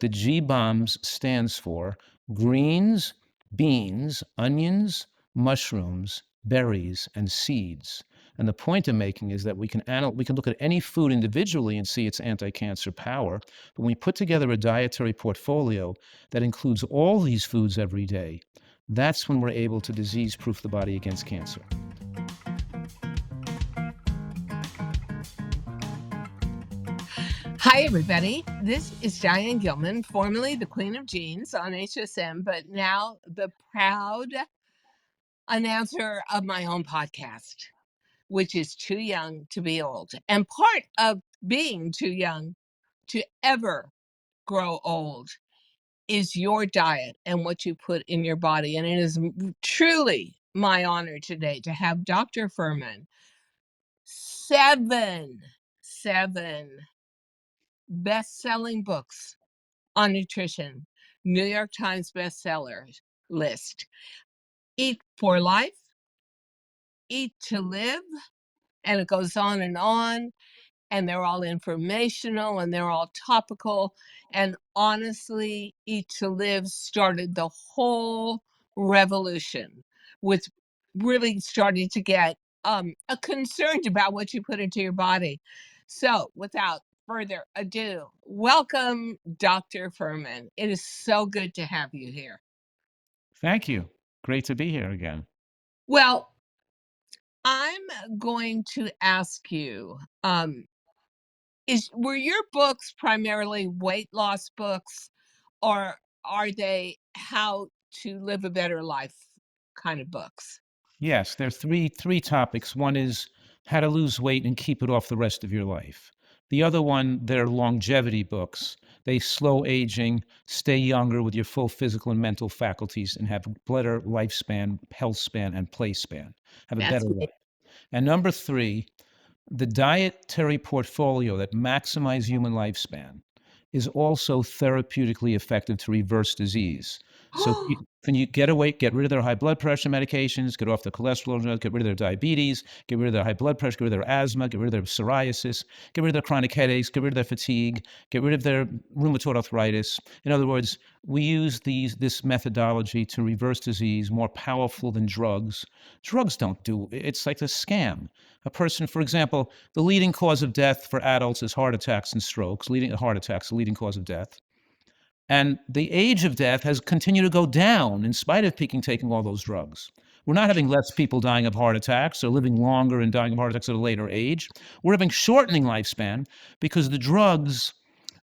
The G bombs stands for greens, beans, onions, mushrooms, berries, and seeds. And the point I'm making is that we can look at any food individually and see its anti-cancer power. But when we put together a dietary portfolio that includes all these foods every day, that's when we're able to disease-proof the body against cancer. Hi, everybody. This is Diane Gilman, formerly the Queen of Jeans on HSM, but now the proud announcer of my own podcast, which is Too Young to Be Old. And part of being too young to ever grow old is your diet and what you put in your body. And it is truly my honor today to have Dr. Fuhrman. Seven best-selling books on nutrition, New York Times bestseller list. Eat for Life, Eat to Live, and it goes on, and they're all informational and they're all topical. And honestly, Eat to Live started the whole revolution with really starting to get concerned about what you put into your body. So without further ado, welcome, Dr. Fuhrman. It is so good to have you here. Thank you. Great to be here again. Well, I'm going to ask you, were your books primarily weight loss books, or are they how to live a better life kind of books? Yes, there are three topics. One is how to lose weight and keep it off the rest of your life. The other one, they're longevity books. They slow aging, stay younger with your full physical and mental faculties, and have better lifespan, health span, and play span. Have a That's better me. life. And number three, the dietary portfolio that maximizes human lifespan is also therapeutically effective to reverse disease. So can you get rid of their high blood pressure medications, get off the cholesterol drugs, get rid of their diabetes, get rid of their high blood pressure, get rid of their asthma, get rid of their psoriasis, get rid of their chronic headaches, get rid of their fatigue, get rid of their rheumatoid arthritis. In other words, we use this methodology to reverse disease more powerful than drugs. Drugs don't do it's like a scam. A person, for example, the leading cause of death for adults is heart attacks and strokes. Heart attacks, the leading cause of death. And the age of death has continued to go down in spite of taking all those drugs. We're not having less people dying of heart attacks or living longer and dying of heart attacks at a later age. We're having shortening lifespan because the drugs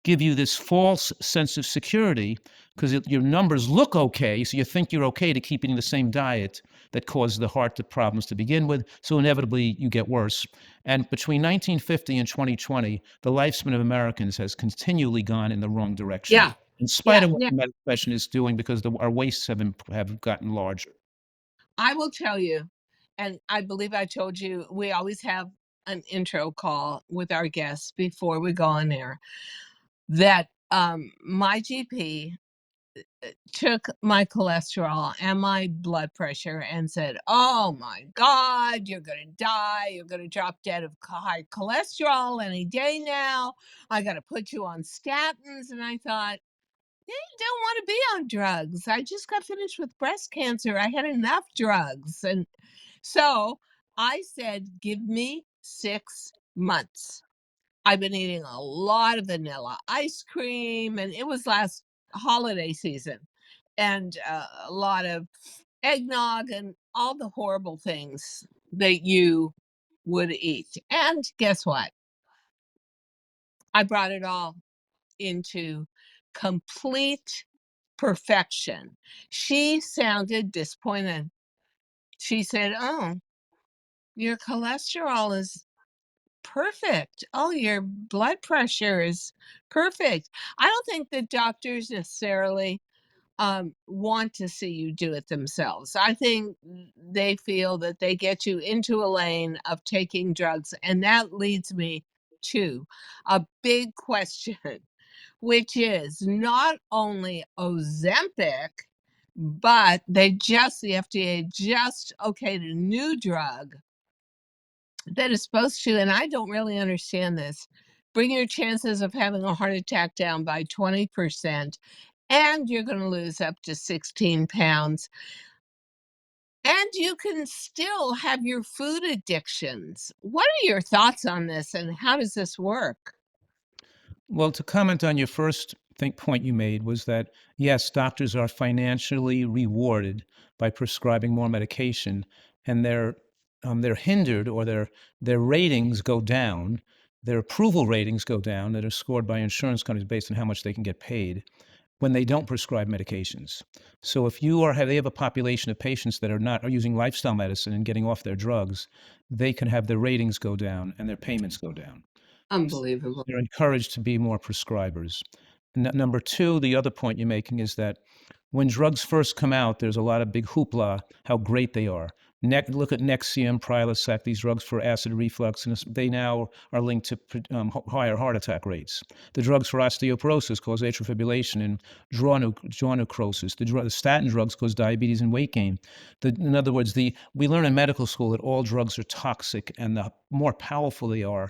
give you this false sense of security because your numbers look okay, so you think you're okay to keep eating the same diet that caused the heart problems to begin with, so inevitably you get worse. And between 1950 and 2020, the lifespan of Americans has continually gone in the wrong direction, Yeah. in spite Yeah. of what Now, the medical profession is doing, because our wastes have gotten larger. I will tell you, and I believe I told you, we always have an intro call with our guests before we go on air, that my GP took my cholesterol and my blood pressure and said, "Oh my God, you're going to die. You're going to drop dead of high cholesterol any day now. I got to put you on statins." And I thought, "They don't want to be on drugs. I just got finished with breast cancer. I had enough drugs." And so I said, "Give me 6 months." I've been eating a lot of vanilla ice cream, and it was last holiday season, and a lot of eggnog and all the horrible things that you would eat. And guess what? I brought it all into complete perfection. She sounded disappointed. She said, "Oh, your cholesterol is perfect. Oh, your blood pressure is perfect." I don't think that doctors necessarily want to see you do it themselves. I think they feel that they get you into a lane of taking drugs. And that leads me to a big question, which is not only Ozempic, but the FDA just okayed a new drug that is supposed to, and I don't really understand this, bring your chances of having a heart attack down by 20%, and you're gonna lose up to 16 pounds, and you can still have your food addictions. What are your thoughts on this, and how does this work? Well, to comment on your first point you made was that yes, doctors are financially rewarded by prescribing more medication, and they're hindered, or their ratings go down. Their approval ratings go down that are scored by insurance companies based on how much they can get paid when they don't prescribe medications. So if they have a population of patients that are using lifestyle medicine and getting off their drugs, they can have their ratings go down and their payments go down. Unbelievable. They're encouraged to be more prescribers. Number two, the other point you're making is that when drugs first come out, there's a lot of big hoopla how great they are. Look at Nexium, Prilosec, these drugs for acid reflux, and they now are linked to higher heart attack rates. The drugs for osteoporosis cause atrial fibrillation and jaw necrosis. The statin drugs cause diabetes and weight gain. In other words, we learn in medical school that all drugs are toxic, and the more powerful they are,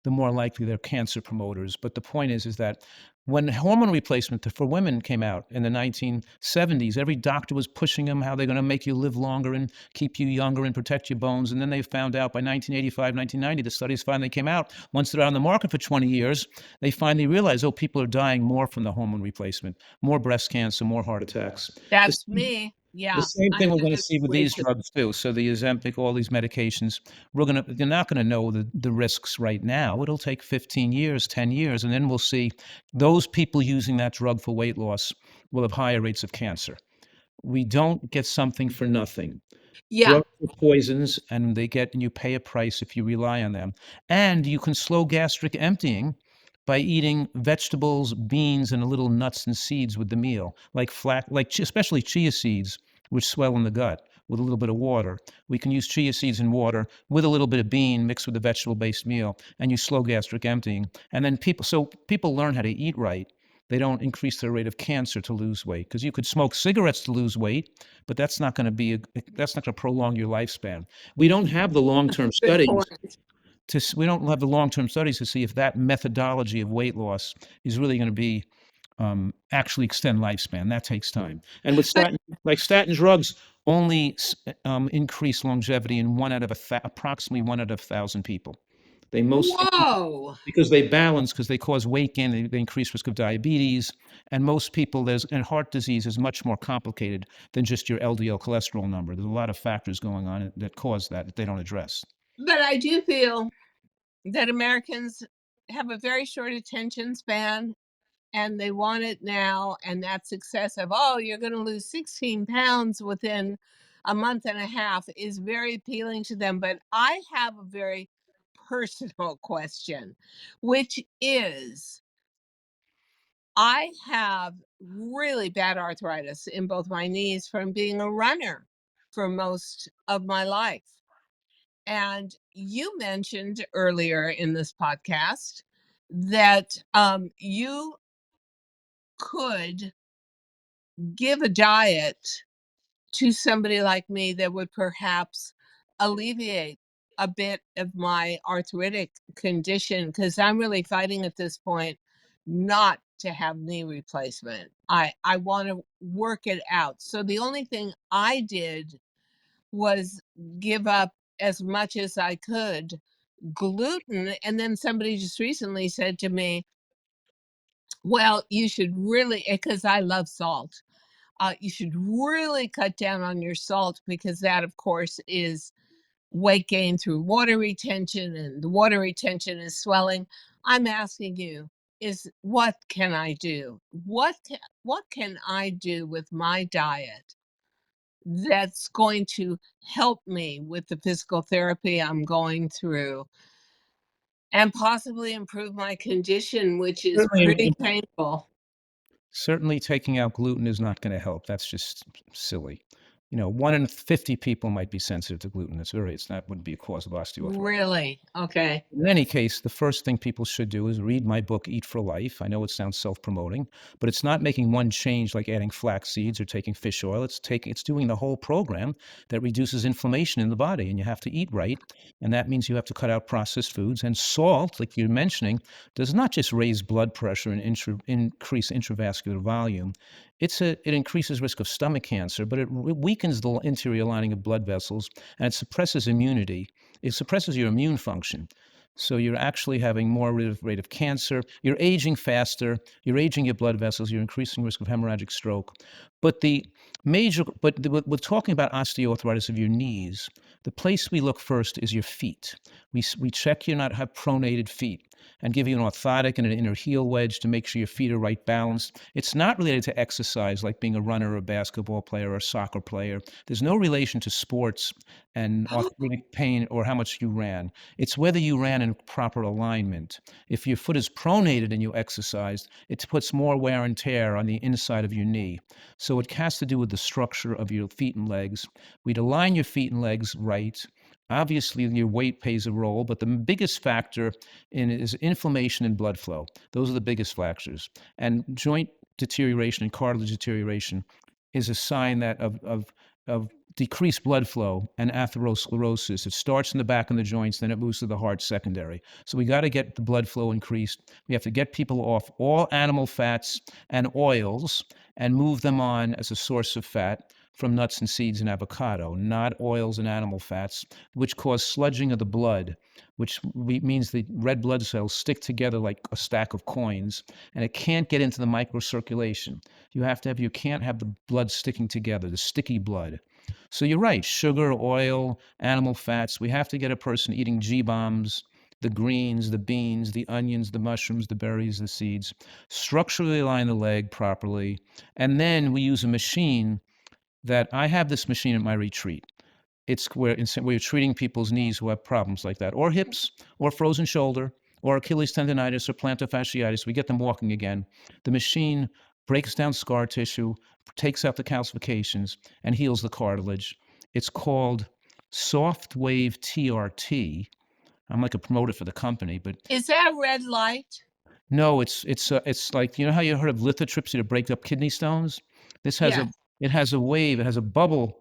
the more likely they're cancer promoters. But the point is that when hormone replacement for women came out in the 1970s, every doctor was pushing them how they're going to make you live longer and keep you younger and protect your bones. And then they found out by 1985, 1990, the studies finally came out. Once they're on the market for 20 years, they finally realized, oh, people are dying more from the hormone replacement, more breast cancer, more heart attacks. The That's me. the Yeah, same I thing we're have gonna a see with these situation. drugs too. So the Ozempic, all these medications, they're not gonna know the risks right now. It'll take 15 years, 10 years, and then we'll see those people using that drug for weight loss will have higher rates of cancer. We don't get something for nothing. Yeah, Drugs are poisons, and you pay a price if you rely on them. And you can slow gastric emptying by eating vegetables, beans, and a little nuts and seeds with the meal, especially chia seeds, which swell in the gut with a little bit of water. We can use chia seeds and water with a little bit of bean mixed with a vegetable-based meal, and you slow gastric emptying. And then people learn how to eat right. They don't increase their rate of cancer to lose weight, because you could smoke cigarettes to lose weight, but that's not going to prolong your lifespan. We don't have the long-term good studies point. we don't have the long-term studies to see if that methodology of weight loss is really going to be actually extend lifespan. That takes time. And with But statin drugs only increase longevity in approximately 1 out of 1,000 people. They mostly whoa. because they cause weight gain, they increase risk of diabetes, and most people and heart disease is much more complicated than just your LDL cholesterol number. There's a lot of factors going on that cause that they don't address. But I do feel that Americans have a very short attention span, and they want it now, and that's excessive. Oh, you're gonna lose 16 pounds within a month and a half is very appealing to them. But I have a very personal question, which is I have really bad arthritis in both my knees from being a runner for most of my life. And you mentioned earlier in this podcast that you could give a diet to somebody like me that would perhaps alleviate a bit of my arthritic condition, because I'm really fighting at this point not to have knee replacement. I want to work it out. So the only thing I did was give up as much as I could gluten, and then somebody just recently said to me, "Well, you should really," because I love salt. You should really cut down on your salt, because that, of course, is weight gain through water retention, and the water retention is swelling. I'm asking you, is what can I do? What can I do with my diet that's going to help me with the physical therapy I'm going through and possibly improve my condition, which is Certainly, pretty painful? certainly taking out gluten is not going to help. That's just silly. 1 in 50 people might be sensitive to gluten. That wouldn't be a cause of osteoarthritis. Really? Okay. In any case, the first thing people should do is read my book, Eat for Life. I know it sounds self-promoting, but it's not making one change like adding flax seeds or taking fish oil. It's doing the whole program that reduces inflammation in the body, and you have to eat right. And that means you have to cut out processed foods. And salt, like you're mentioning, does not just raise blood pressure and increase intravascular volume. It increases risk of stomach cancer, but it weakens the interior lining of blood vessels, and it suppresses immunity. It suppresses your immune function. So you're actually having more rate of cancer. You're aging faster. You're aging your blood vessels. You're increasing risk of hemorrhagic stroke. We're talking about osteoarthritis of your knees. The place we look first is your feet. We check you not have pronated feet and give you an orthotic and an inner heel wedge to make sure your feet are right balanced. It's not related to exercise like being a runner or a basketball player or a soccer player. There's no relation to sports and arthritic pain or how much you ran. It's whether you ran in proper alignment. If your foot is pronated and you exercised, it puts more wear and tear on the inside of your knee. So it has to do with the structure of your feet and legs. We'd align your feet and legs right. Obviously, your weight plays a role, but the biggest factor in it is inflammation and blood flow. Those are the biggest factors. And joint deterioration and cartilage deterioration is a sign of decreased blood flow and atherosclerosis. It starts in the back of the joints, then it moves to the heart secondary. So we got to get the blood flow increased. We have to get people off all animal fats and oils and move them on as a source of fat from nuts and seeds and avocado, not oils and animal fats, which cause sludging of the blood, which means the red blood cells stick together like a stack of coins, and it can't get into the microcirculation. You can't have the blood sticking together, the sticky blood. So you're right, sugar, oil, animal fats. We have to get a person eating G-bombs, the greens, the beans, the onions, the mushrooms, the berries, the seeds, structurally align the leg properly. And then we use a machine that I have this machine at my retreat. It's where you're treating people's knees who have problems like that, or hips, or frozen shoulder, or Achilles tendonitis, or plantar fasciitis. We get them walking again. The machine breaks down scar tissue, takes out the calcifications, and heals the cartilage. It's called Soft Wave TRT. I'm like a promoter for the company, but Is that red light? no, it's like how you heard of lithotripsy to break up kidney stones. This has a Yes. it has a wave. It has a bubble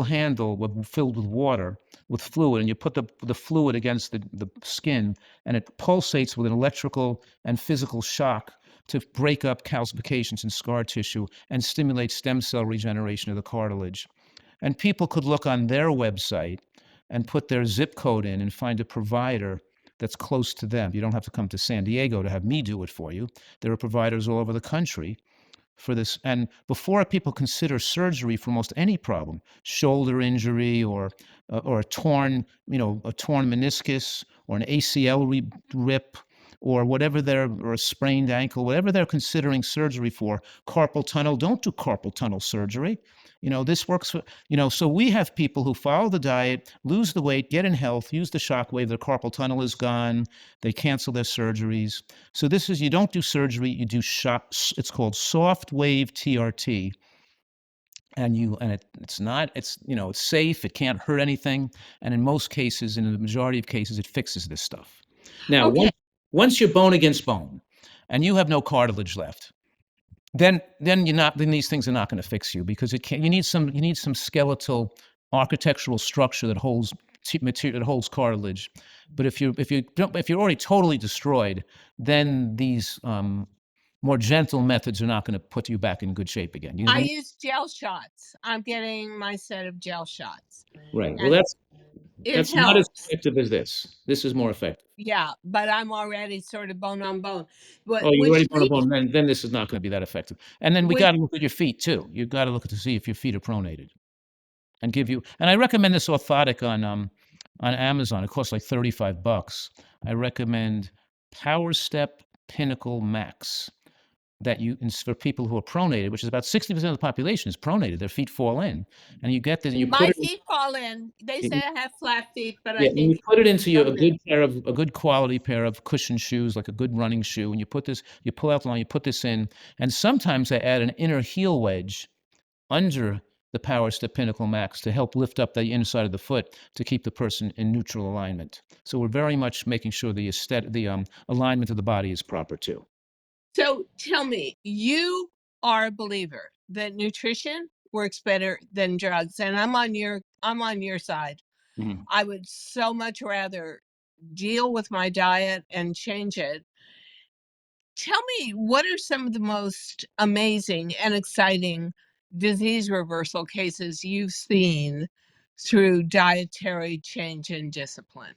handle filled with water with fluid, and you put the fluid against the skin, and it pulsates with an electrical and physical shock to break up calcifications in scar tissue and stimulate stem cell regeneration of the cartilage. And people could look on their website and put their zip code in and find a provider that's close to them. You don't have to come to San Diego to have me do it for you. There are providers all over the country for this. And before people consider surgery for almost any problem, shoulder injury or a torn meniscus or an ACL rip or or a sprained ankle, whatever they're considering surgery for, carpal tunnel, don't do carpal tunnel surgery. This works so we have people who follow the diet, lose the weight, get in health, use the shockwave, their carpal tunnel is gone, they cancel their surgeries. So you don't do surgery, you do it's called soft wave TRT. It's safe, it can't hurt anything. And in most cases, in the majority of cases, it fixes this stuff. Now, Okay. once you're bone against bone and you have no cartilage left, then these things are not going to fix you because you need some skeletal architectural structure that holds material that holds cartilage. But if you're already totally destroyed, then these more gentle methods are not going to put you back in good shape again. I use gel shots. I'm getting my set of gel shots, Right. Well, and it that's not as helps. effective as this. This is more effective. Yeah, but I'm already sort of bone on bone. But Oh, you're which already on a leads bone. Then this is not going to be that effective. And then we which got to look at your feet too. You've got to look to see if your feet are pronated. And I recommend this orthotic on Amazon. It costs like $35. I recommend Power Step Pinnacle Max for people who are pronated, which is about 60% of the population is pronated. Their feet fall in, and you get this, and you put my it. feet fall in. They say I have flat feet, but I Yeah, and you think put it into those are a good quality pair of cushioned shoes, like a good running shoe, and you pull out the line, you put this in, and sometimes I add an inner heel wedge under the powers to pinnacle max to help lift up the inside of the foot to keep the person in neutral alignment. So we're very much making sure the alignment of the body is proper too. So tell me, you are a believer that nutrition works better than drugs, and I'm on your side. Mhm. I would so much rather deal with my diet and change it. Tell me, what are some of the most amazing and exciting disease reversal cases you've seen through dietary change and discipline?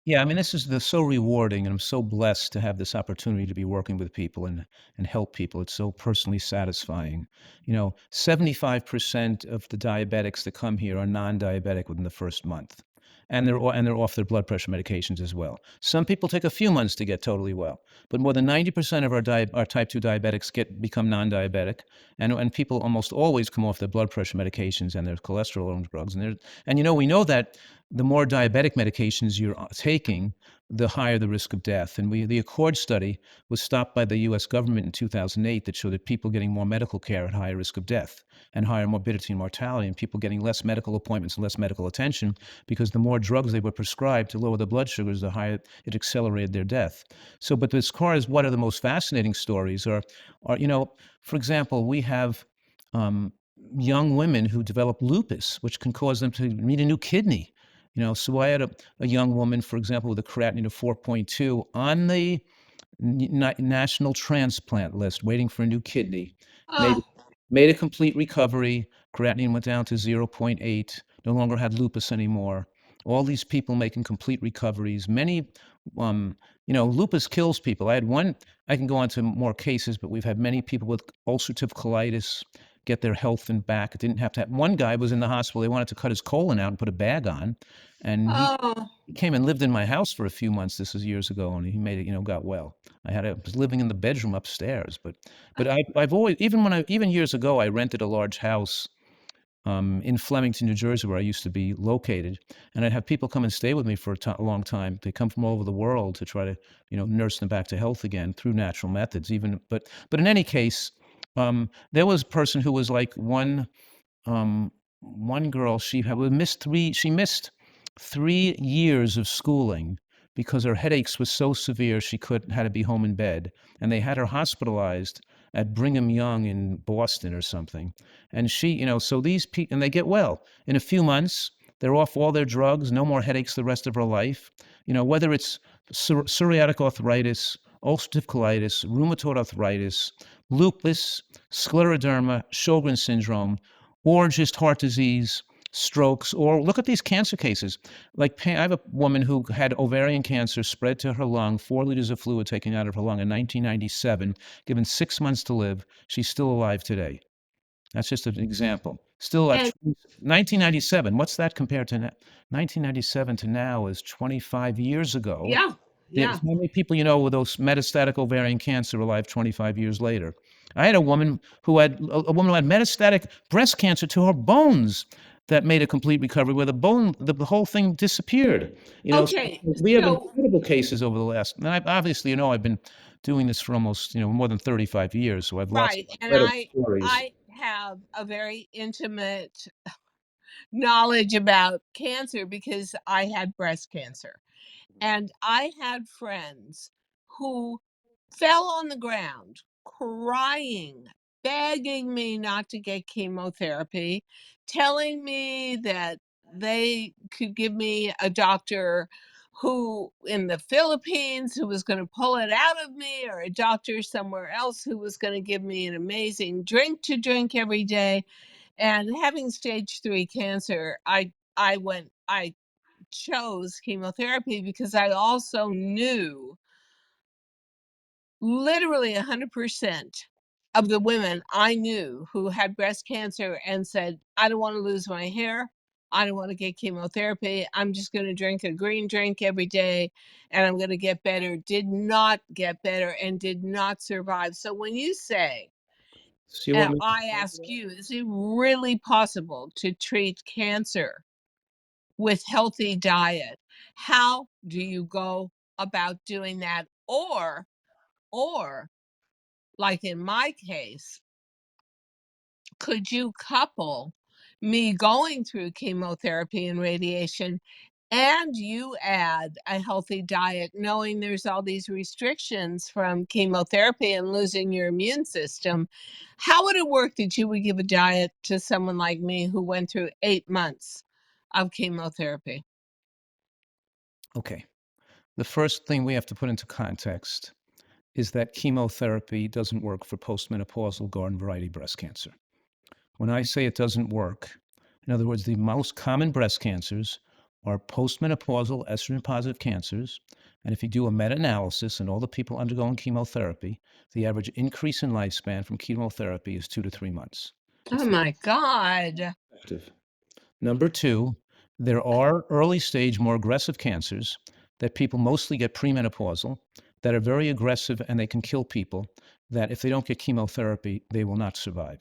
Yeah, I mean, this is so rewarding, and I'm so blessed to have this opportunity to be working with people and help people. It's so personally satisfying. 75% of the diabetics that come here are non-diabetic within the first month, and they're off their blood pressure medications as well. Some people take a few months to get totally well, but more than 90% of our type 2 diabetics become non-diabetic, and people almost always come off their blood pressure medications and their cholesterol drugs. We know that the more diabetic medications you're taking, the higher the risk of death. And the Accord study was stopped by the U.S. government in 2008 that showed that people getting more medical care had higher risk of death and higher morbidity and mortality, and people getting less medical appointments and less medical attention because the more drugs they were prescribed to lower the blood sugars, the higher it accelerated their death. So, but as far as what are the most fascinating stories for example, we have um, young women who develop lupus, which can cause them to need a new kidney. So I had a young woman, for example, with a creatinine of 4.2 on the national transplant list, waiting for a new kidney. Made Oh, made a complete recovery. Creatinine went down to zero point 0.8. No longer had lupus anymore. All these people making complete recoveries. Many, lupus kills people. I had one. I can go on to more cases, but we've had many people with ulcerative colitis get their health and back. It didn't have to have. One guy was in the hospital. They wanted to cut his colon out and put a bag on, and oh, he came and lived in my house for a few months. This was years ago, and he made it, got well. I was living in the bedroom upstairs, but I've always, even years ago, I rented a large house in Flemington, New Jersey, where I used to be located, and I'd have people come and stay with me for a long time. They come from all over the world to try to, nurse them back to health again through natural methods. But in any case, there was a person who was like one girl, she missed 3 years of schooling because her headaches were so severe she had to be home in bed, and they had her hospitalized at Brigham Young in Boston or something. And so these people, and they get well in a few months. They're off all their drugs, no more headaches the rest of her life. Whether it's psoriatic arthritis, ulcerative colitis, rheumatoid arthritis, lupus, scleroderma, Sjogren's syndrome, or just heart disease, strokes, or look at these cancer cases. Like I have a woman who had ovarian cancer spread to her lung, 4 liters of fluid taken out of her lung in 1997, given 6 months to live. She's still alive today. That's just an example. Still at and 1997, what's that compared to 1997 to now is 25 years ago. yeah, There's yeah. how many people with those metastatic ovarian cancer alive 25 years later? I had a woman who had metastatic breast cancer to her bones that made a complete recovery, where the whole thing disappeared. So Okay, we have so incredible cases over the last. And obviously, I've been doing this for almost, more than 35 years, so I have lots of right, and incredible I stories. I have a very intimate knowledge about cancer because I had breast cancer. And I had friends who fell on the ground crying, begging me not to get chemotherapy, telling me that they could give me a doctor who in the Philippines who was going to pull it out of me, or a doctor somewhere else who was going to give me an amazing drink to drink every day. And having stage 3 cancer, I chose chemotherapy because I also knew literally 100% of the women I knew who had breast cancer and said, I don't want to lose my hair. I don't want to get chemotherapy. I'm just going to drink a green drink every day and I'm going to get better. Did not get better and did not survive. So when you say, So you and want me I ask you, is it really possible to treat cancer with healthy diet? How do you go about doing that? Or like in my case, could you couple me going through chemotherapy and radiation, and you add a healthy diet, knowing there's all these restrictions from chemotherapy and losing your immune system, how would it work that you would give a diet to someone like me who went through 8 months of chemotherapy? Okay. The first thing we have to put into context is that chemotherapy doesn't work for postmenopausal garden variety breast cancer. When I say it doesn't work, in other words, the most common breast cancers are postmenopausal estrogen positive cancers. And if you do a meta analysis and all the people undergoing chemotherapy, the average increase in lifespan from chemotherapy is 2 to 3 months. Oh It's not my God. effective. Number two, there are early stage, more aggressive cancers that people mostly get premenopausal that are very aggressive and they can kill people, that if they don't get chemotherapy, they will not survive.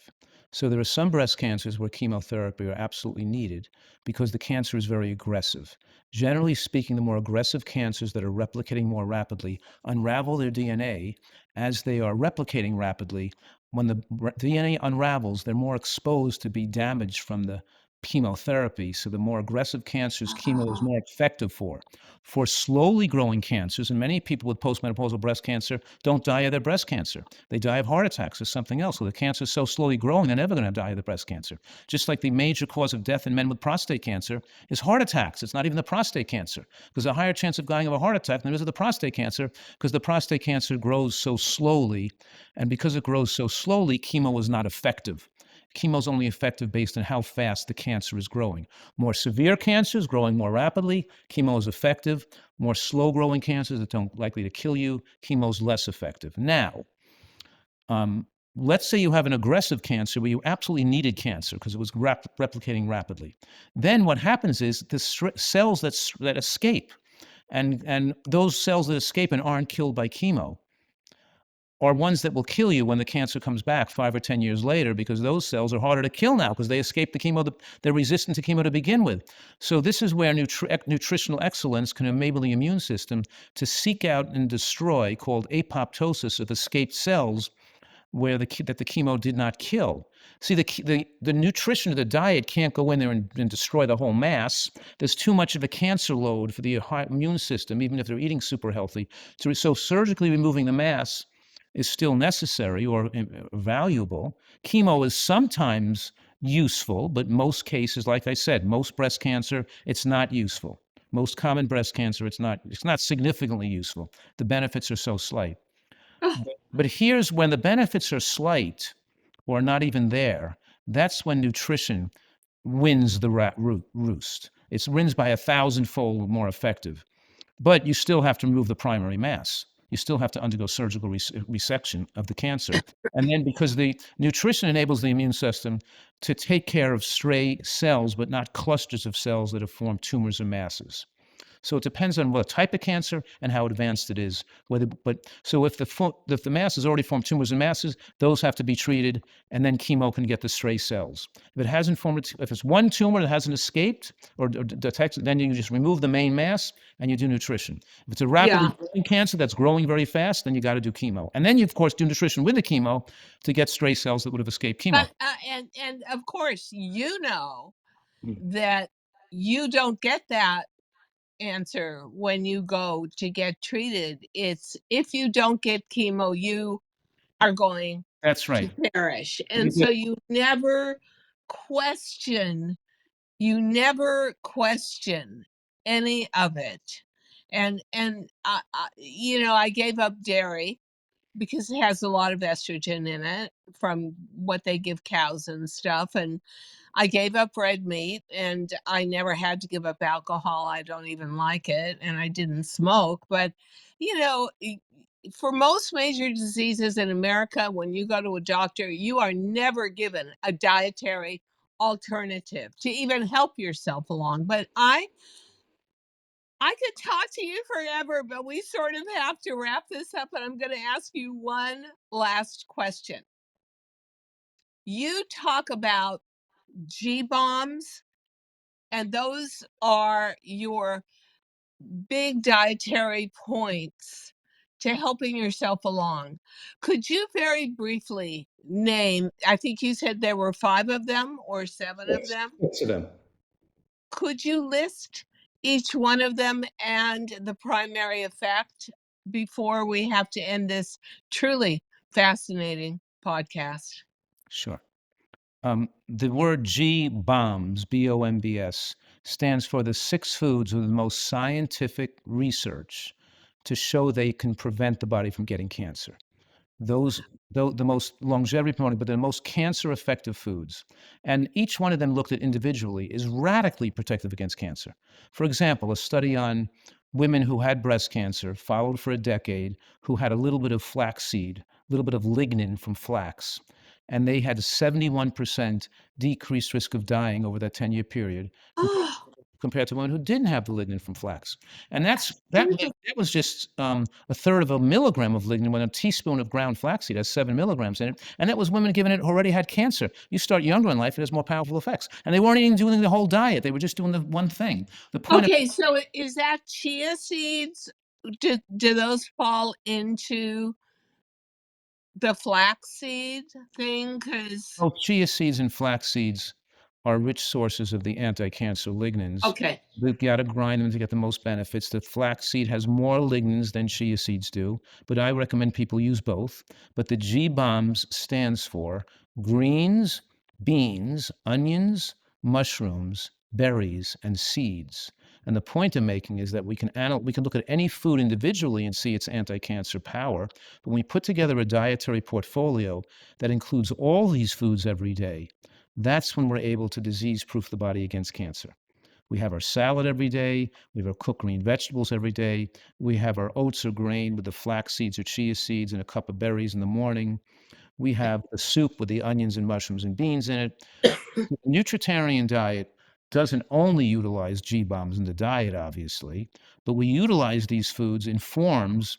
So there are some breast cancers where chemotherapy are absolutely needed because the cancer is very aggressive. Generally speaking, the more aggressive cancers that are replicating more rapidly unravel their DNA as they are replicating rapidly. When the DNA unravels, they're more exposed to be damaged from the chemotherapy. So the more aggressive cancers, chemo is more effective for. For slowly growing cancers, and many people with postmenopausal breast cancer don't die of their breast cancer. They die of heart attacks or something else. So the cancer is so slowly growing, they're never going to die of the breast cancer. Just like the major cause of death in men with prostate cancer is heart attacks. It's not even the prostate cancer, because a higher chance of dying of a heart attack than there is of the prostate cancer, because the prostate cancer grows so slowly. And because it grows so slowly, chemo is not effective. Chemo is only effective based on how fast the cancer is growing. More severe cancers growing more rapidly, chemo is effective. More slow growing cancers that don't likely to kill you, chemo is less effective. Now, um, let's say you have an aggressive cancer where you absolutely needed cancer because it was replicating rapidly. Then what happens is the cells that escape, and those cells that escape and aren't killed by chemo are ones that will kill you when the cancer comes back 5 or 10 years later, because those cells are harder to kill now because they escaped the chemo. They're resistant to chemo to begin with. So this is where nutritional excellence can enable the immune system to seek out and destroy, called apoptosis of escaped cells, where that the chemo did not kill. See, the nutrition of the diet can't go in there and destroy the whole mass. There's too much of a cancer load for the immune system, even if they're eating super healthy. So surgically removing the mass is still necessary or valuable. Chemo is sometimes useful, but most cases, like I said, most breast cancer, it's not useful. Most common breast cancer, it's not significantly useful. The benefits are so slight. But here's when the benefits are slight or not even there, that's when nutrition wins the roost. It wins by 1,000-fold more effective. But you still have to remove the primary mass. You still have to undergo surgical resection of the cancer. And then because the nutrition enables the immune system to take care of stray cells, but not clusters of cells that have formed tumors or masses. So it depends on what type of cancer and how advanced it is. So if the mass has already formed tumors and masses, those have to be treated, and then chemo can get the stray cells. If it hasn't formed, if it's one tumor that hasn't escaped or detected, then you just remove the main mass and you do nutrition. If it's a rapidly Yeah. growing cancer that's growing very fast, then you got to do chemo, and then you of course do nutrition with the chemo to get stray cells that would have escaped chemo. But, and of course, you know Mm. that you don't get that answer when you go to get treated. It's if you don't get chemo, you are going That's to right. perish. You And so get- question you never question any of it. I gave up dairy because it has a lot of estrogen in it from what they give cows and stuff, and I gave up red meat, and I never had to give up alcohol. I don't even like it, and I didn't smoke. But, for most major diseases in America, when you go to a doctor, you are never given a dietary alternative to even help yourself along. But I could talk to you forever, but we sort of have to wrap this up, and I'm going to ask you one last question. You talk about G bombs, and those are your big dietary points to helping yourself along. Could you very briefly name, I think you said there were 5 of them or 7 of Yes. them? Six of them. Could you list each one of them and the primary effect before we have to end this truly fascinating podcast? Sure. The word G bombs, BOMBS, stands for the 6 foods with the most scientific research to show they can prevent the body from getting cancer. Those the most longevity promoting, but the most cancer effective foods. And each one of them looked at individually is radically protective against cancer. For example, a study on women who had breast cancer, followed for a decade, who had a little bit of flaxseed, a little bit of lignin from flax, and they had a 71% decreased risk of dying over that 10-year period compared to women who didn't have the lignin from flax. And that was just a third of a milligram of lignin when a teaspoon of ground flaxseed has 7 milligrams in it. And that was women given it already had cancer. You start younger in life, it has more powerful effects. And they weren't even doing the whole diet. They were just doing the one thing. The point of Okay, so is that chia seeds? Do those fall into the flaxseed thing? Because both chia seeds and flax seeds are rich sources of the anti-cancer lignins. okay. We've got to grind them to get the most benefits. The flax seed has more lignins than chia seeds do, but I recommend people use both. But the G bombs stands for greens, beans, onions, mushrooms, berries, and seeds. And the point I'm making is that we can look at any food individually and see its anti-cancer power. But when we put together a dietary portfolio that includes all these foods every day, that's when we're able to disease-proof the body against cancer. We have our salad every day. We have our cooked green vegetables every day. We have our oats or grain with the flax seeds or chia seeds and a cup of berries in the morning. We have a soup with the onions and mushrooms and beans in it. The nutritarian diet doesn't only utilize G bombs in the diet, obviously, but we utilize these foods in forms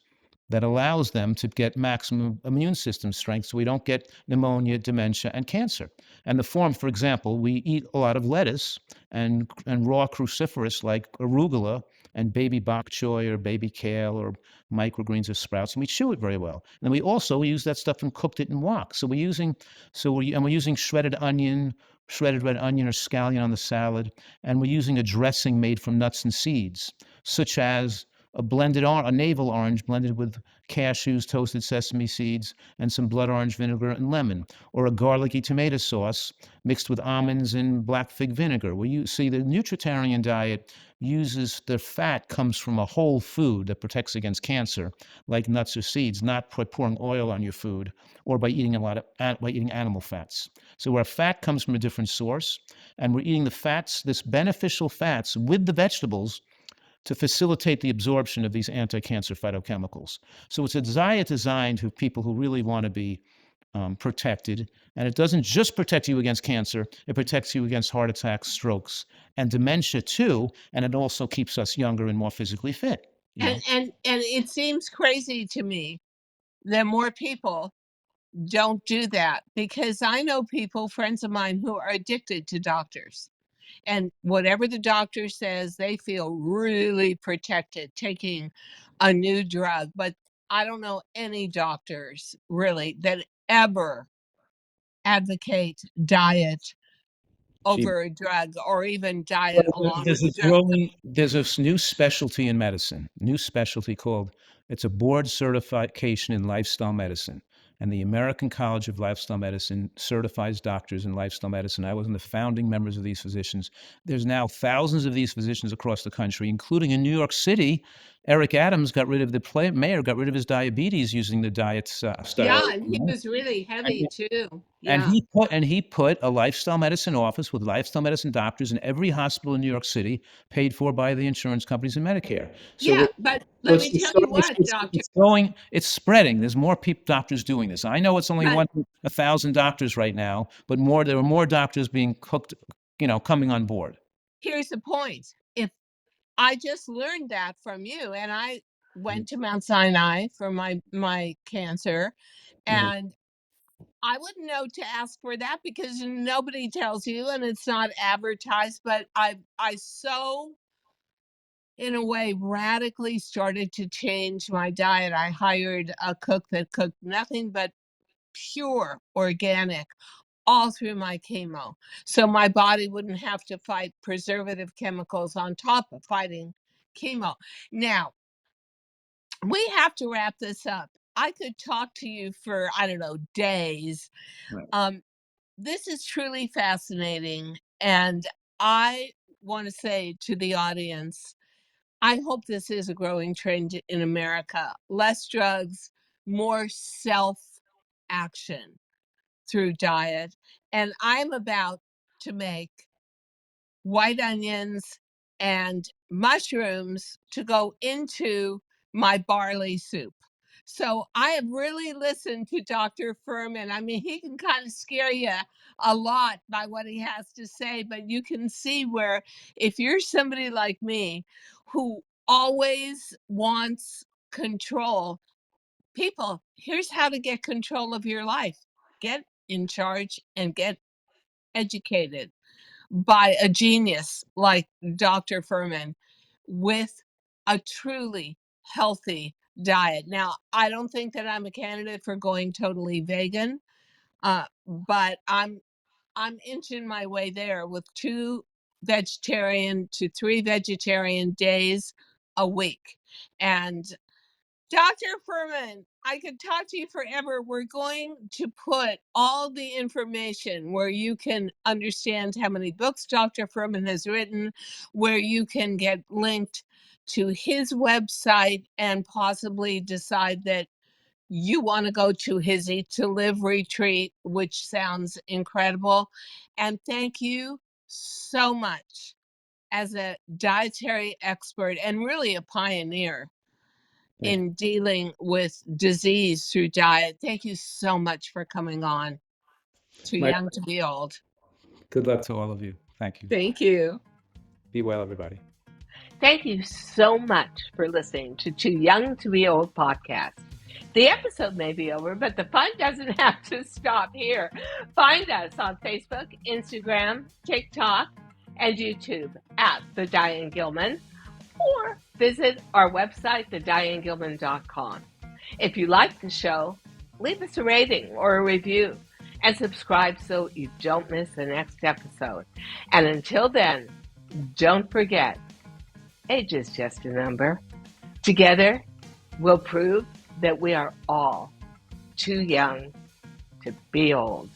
that allows them to get maximum immune system strength so we don't get pneumonia, dementia, and cancer. And the form, for example, we eat a lot of lettuce and raw cruciferous like arugula and baby bok choy or baby kale or microgreens or sprouts, and we chew it very well. And we also use that stuff and cooked it in wok. We're using shredded onion, shredded red onion or scallion on the salad, and we're using a dressing made from nuts and seeds, such as a navel orange blended with cashews, toasted sesame seeds, and some blood orange vinegar and lemon, or a garlicky tomato sauce mixed with almonds and black fig vinegar. You see, the nutritarian diet uses the fat comes from a whole food that protects against cancer, like nuts or seeds, not pouring oil on your food or by eating by eating animal fats. So our fat comes from a different source, and we're eating the fats, this beneficial fats, with the vegetables to facilitate the absorption of these anti-cancer phytochemicals. So it's a diet designed for people who really want to be protected. And it doesn't just protect you against cancer, it protects you against heart attacks, strokes, and dementia too. And it also keeps us younger and more physically fit, you know. And it seems crazy to me that more people don't do that because I know people, friends of mine, who are addicted to doctors. And whatever the doctor says, they feel really protected taking a new drug. But I don't know any doctors really that ever advocate diet Gee, over a drug or even well, diet along with there's the this drug. new specialty in medicine, new specialty called, it's a board certification in lifestyle medicine. And the American College of Lifestyle Medicine certifies doctors in lifestyle medicine. I was one of the founding members of these physicians. There's now thousands of these physicians across the country, including in New York City. Eric Adams got rid of mayor got rid of his diabetes using the diet style. Yeah, and he was really heavy too. And Yeah. he put a lifestyle medicine office with lifestyle medicine doctors in every hospital in New York City, paid for by the insurance companies and Medicare. So Yeah, we're but so let me tell you what, doctor, it's spreading. There's more doctors doing this. I know it's only but 1,000 doctors right now, but there are more doctors being cooked, coming on board. here's the point. If I just learned that from you, and I Mhm, went to Mount Sinai for my cancer, mhm. and I wouldn't know to ask for that because nobody tells you and it's not advertised, but I so in a way, radically started to change my diet. I hired a cook that cooked nothing but pure organic all through my chemo. So my body wouldn't have to fight preservative chemicals on top of fighting chemo. Now, we have to wrap this up. I could talk to you for, I don't know, days. Right. This is truly fascinating. And I want to say to the audience, I hope this is a growing trend in America. Less drugs, more self action through diet. And I'm about to make white onions and mushrooms to go into my barley soup. So I have really listened to Dr. Fuhrman. I mean, he can kind of scare you a lot by what he has to say, but you can see where if you're somebody like me who always wants control, people, here's how to get control of your life. Get in charge and get educated by a genius like Dr. Fuhrman with a truly healthy diet. Now, I don't think that I'm a candidate for going totally vegan, but I'm inching my way there with 2 vegetarian to 3 vegetarian days a week. And Dr. Fuhrman, I could talk to you forever. We're going to put all the information where you can understand how many books Dr. Fuhrman has written, where you can get linked to his website and possibly decide that you want to go to his Eat to Live retreat, which sounds incredible. And thank you so much as a dietary expert and really a pioneer Thank you. in dealing with disease through diet. Thank you so much for coming on. Too My young to be old. good luck to all of you. Thank you. Thank you. Be well, everybody. Thank you so much for listening to Too Young to Be Old podcast. The episode may be over, but the fun doesn't have to stop here. Find us on Facebook, Instagram, TikTok, and YouTube at The Diane Gilman, or visit our website, thedianegilman.com. If you like the show, leave us a rating or a review and subscribe so you don't miss the next episode. And until then, don't forget, age is just a number. Together, we'll prove that we are all too young to be old.